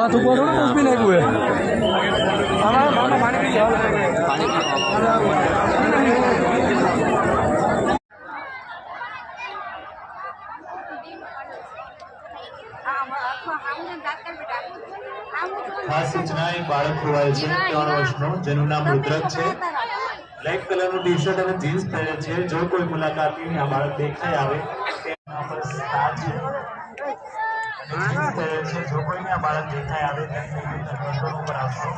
हाथ ऊपर करो कुछ भी नहीं हुए खास सूचना एक बाळक खोवाયેલ છે 3 વર્ષનો જેનું નામ રુદ્રક છે બ્લેક કલરનું ટી-શર્ટ અને જીન્સ પહેરે છે જો કોઈ મુલાકાતી આ બાળક દેખાય આવે તેના પર સ્ટાર છે જીન્સ પહેરે છે જો કોઈને આ બાળક દેખાય આવે તેની નંબર ઉપર આવશે